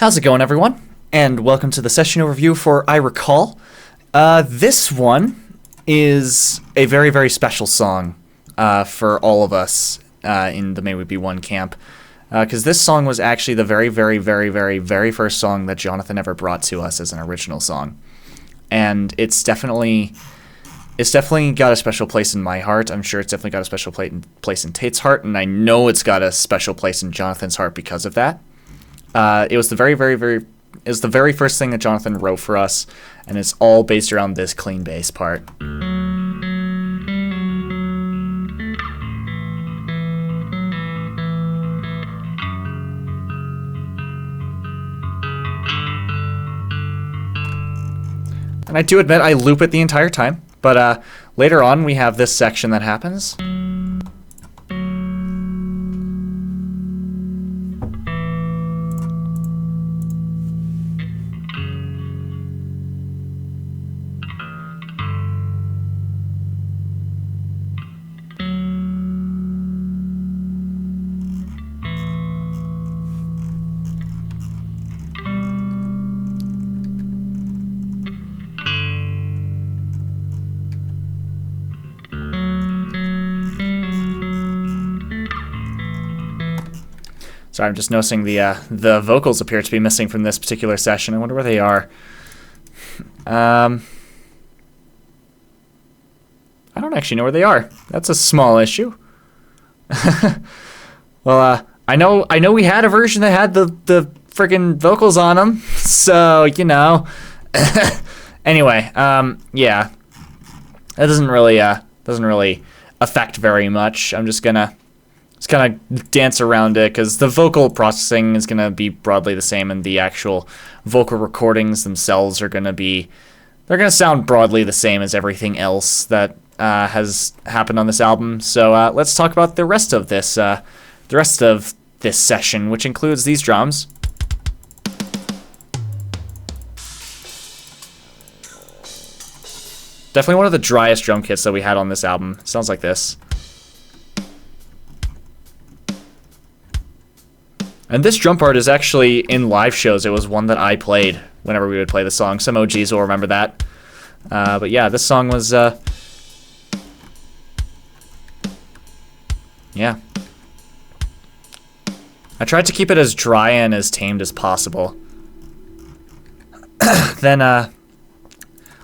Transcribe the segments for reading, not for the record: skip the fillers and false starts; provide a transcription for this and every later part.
How's it going, everyone? And welcome to the session overview for I Recall. This one is a very, very special song for all of us in the May We Be One camp. Because this song was actually the very, very, very, very, very first song that Johnathen ever brought to us as an original song. And it's definitely got a special place in my heart. I'm sure it's definitely got a special place in Tate's heart, and I know it's got a special place in Jonathan's heart because of that. It was the very first thing that Johnathen wrote for us, and it's all based around this clean bass part. And I do admit I loop it the entire time, but later on we have this section that happens. Sorry, I'm just noticing the vocals appear to be missing from this particular session. I wonder where they are. I don't actually know where they are. That's a small issue. Well, I know we had a version that had the friggin' vocals on them, so you know. Anyway, yeah, that doesn't really affect very much. I'm just gonna kind of dance around it because the vocal processing is gonna be broadly the same, and the actual vocal recordings themselves are they're gonna sound broadly the same as everything else that has happened on this album. So let's talk about the rest of this session, which includes these drums. Definitely one of the driest drum kits that we had on this album. It sounds like this. And this drum part is actually in live shows. It was one that I played whenever we would play the song. Some OGs will remember that. But yeah, this song was, yeah. I tried to keep it as dry and as tamed as possible. Then,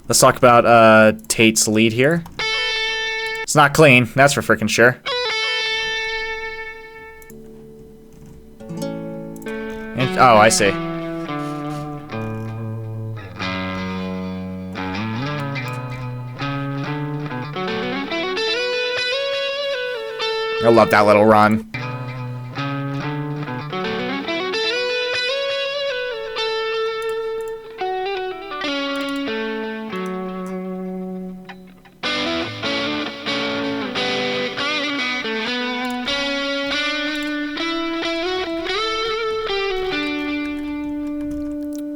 let's talk about Tate's lead here. It's not clean, that's for frickin' sure. Oh, I see. I love that little run.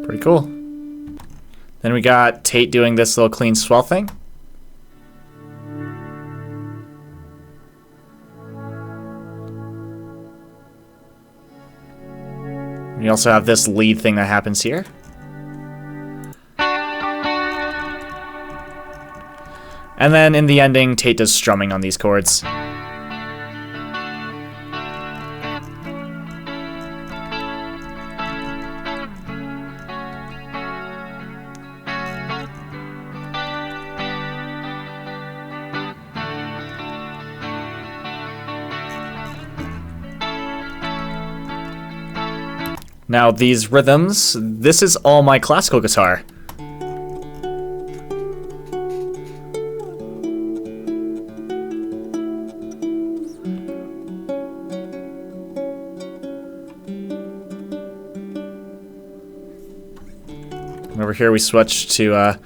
Pretty cool. Then we got Tate doing this little clean swell thing. We also have this lead thing that happens here. And then in the ending, Tate does strumming on these chords. Now these rhythms, this is all my classical guitar. And over here we switch to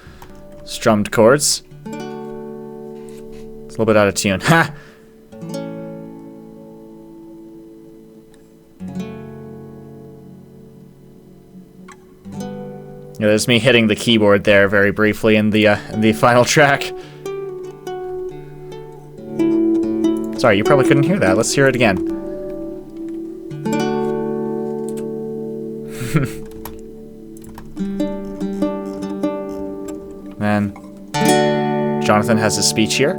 strummed chords. It's a little bit out of tune. Ha! Yeah, there's me hitting the keyboard there very briefly in the final track. Sorry, you probably couldn't hear that. Let's hear it again. then Johnathen has his speech here.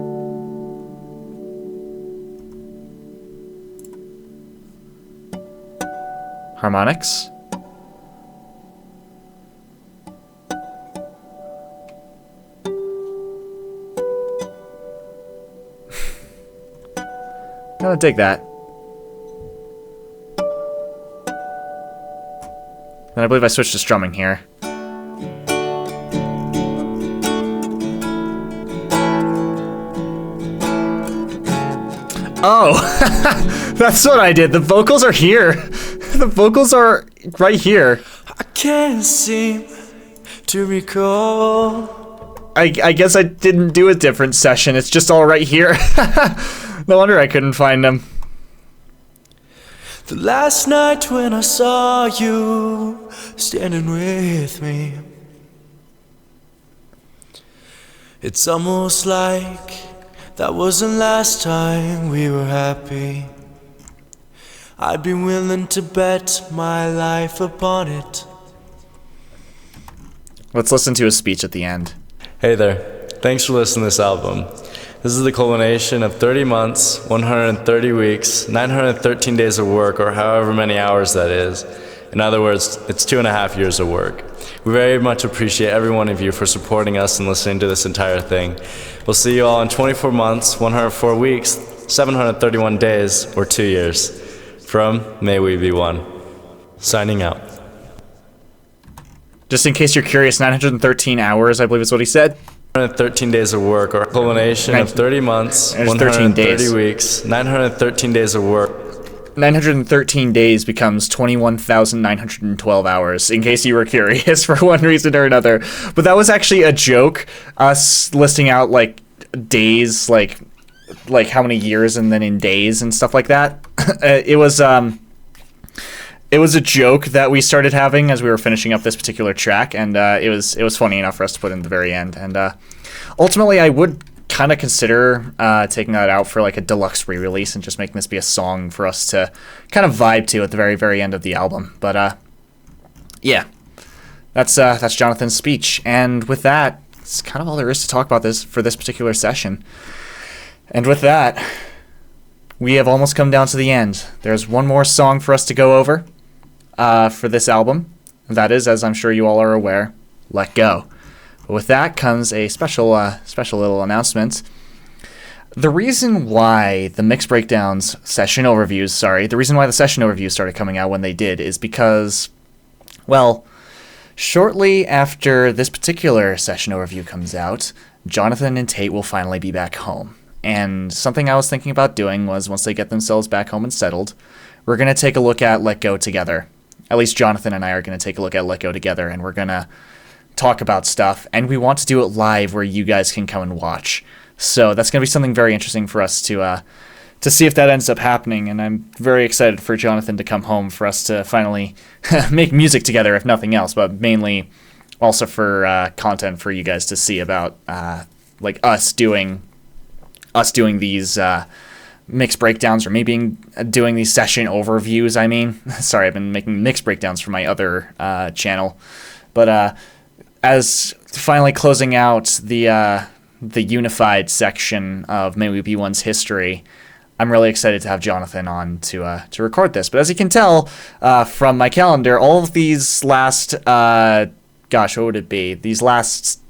Harmonics. Gotta dig that. And I believe I switched to strumming here. Oh, that's what I did. The vocals are here. The vocals are right here. I can't seem to recall. I guess I didn't do a different session. It's just all right here. No wonder I couldn't find them. The last night when I saw you standing with me, it's almost like that wasn't last time we were happy. I'd be willing to bet my life upon it. Let's listen to his speech at the end. Hey there, thanks for listening to this album. This is the culmination of 30 months, 130 weeks, 913 days of work, or however many hours that is. In other words, it's 2.5 years of work. We very much appreciate every one of you for supporting us and listening to this entire thing. We'll see you all in 24 months, 104 weeks, 731 days, or 2 years. From May We Be One. Signing out. Just in case you're curious, 913 hours, I believe is what he said. 113 days of work, or culmination of 30 months, 130 weeks, 913 days of work. 913 days becomes 21,912 hours, in case you were curious for one reason or another. But that was actually a joke, us listing out, like, days, like how many years and then in days and stuff like that. It was a joke that we started having as we were finishing up this particular track, and it was funny enough for us to put in the very end. And ultimately, I would kind of consider taking that out for like a deluxe re-release and just making this be a song for us to kind of vibe to at the very, very end of the album. But yeah, that's Johnathen's speech, and with that, it's kind of all there is to talk about this for this particular session. And with that, we have almost come down to the end. There's one more song for us to go over for this album. That is, as I'm sure you all are aware, Let Go. But with that comes a special little announcement. The reason why the mix breakdowns session overviews, the reason why the session overviews started coming out when they did is because, well, shortly after this particular session overview comes out, Johnathen and Tate will finally be back home. And something I was thinking about doing was, once they get themselves back home and settled, we're going to take a look at Let Go together. At least Johnathen and I are going to take a look at Let Go together, and we're going to talk about stuff. And we want to do it live where you guys can come and watch. So that's going to be something very interesting for us to see if that ends up happening. And I'm very excited for Johnathen to come home for us to finally make music together, if nothing else, but mainly also for content for you guys to see about like us doing these mix breakdowns, or maybe doing these session overviews. I mean, sorry, I've been making mix breakdowns for my other channel, but as finally closing out the unified section of May We Be One's history, I'm really excited to have Johnathen on to record this. But as you can tell from my calendar, all of these last what would it be? These last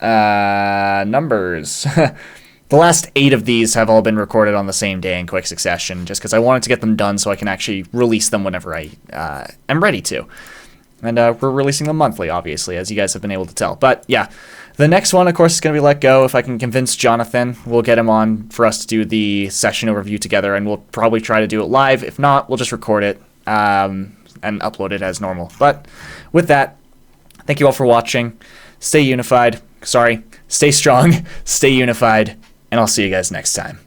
numbers. The last 8 of these have all been recorded on the same day in quick succession, just because I wanted to get them done so I can actually release them whenever I am ready to. And we're releasing them monthly, obviously, as you guys have been able to tell. But yeah, the next one, of course, is going to be Let Go. If I can convince Johnathen, we'll get him on for us to do the session overview together, and we'll probably try to do it live. If not, we'll just record it and upload it as normal. But with that, thank you all for watching. Stay strong, stay unified, and I'll see you guys next time.